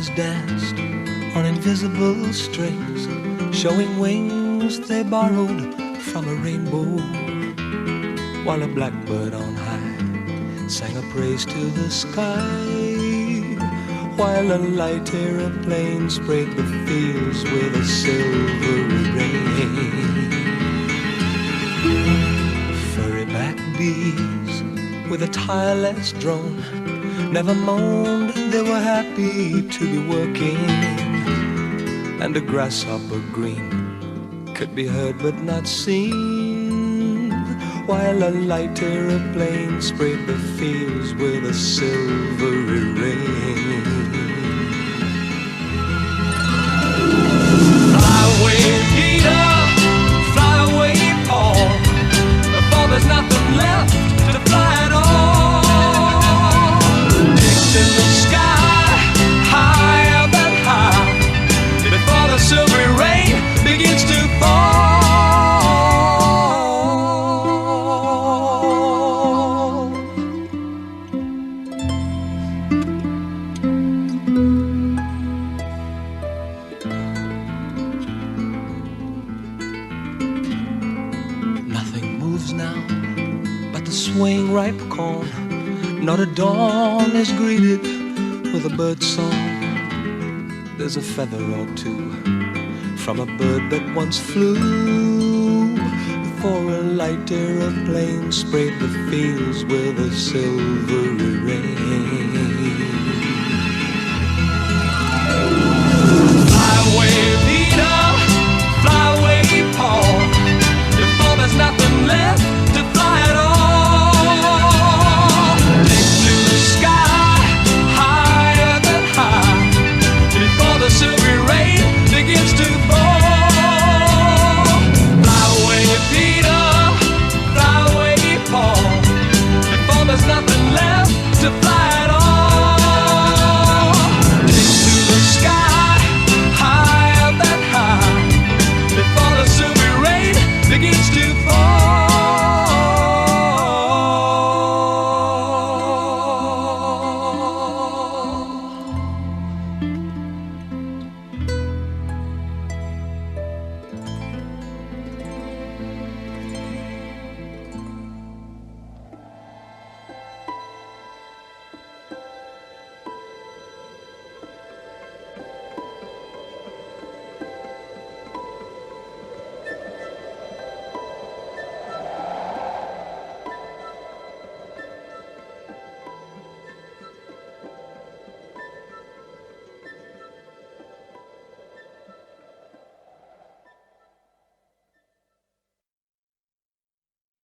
Butterflies danced on invisible strings, showing wings they borrowed from a rainbow, while a blackbird on high sang a praise to the sky, while a light aeroplane sprayed the fields with a silvery rain. Furry-back bees with a tireless drone never moaned, they were happy to be working, and a grasshopper green could be heard but not seen, while a light aeroplane sprayed the fields with a silvery rain. Fly away, Peter, fly away, Paul, before there's nothing left to fly at all. Dicks in the sky, higher than high, before the silvery rain begins to fall. Nothing moves now but the swaying ripe corn. Not a dawn is greeted with a bird song. There's a feather or two from a bird that once flew, before a light aeroplane sprayed the fields with a silvery rain.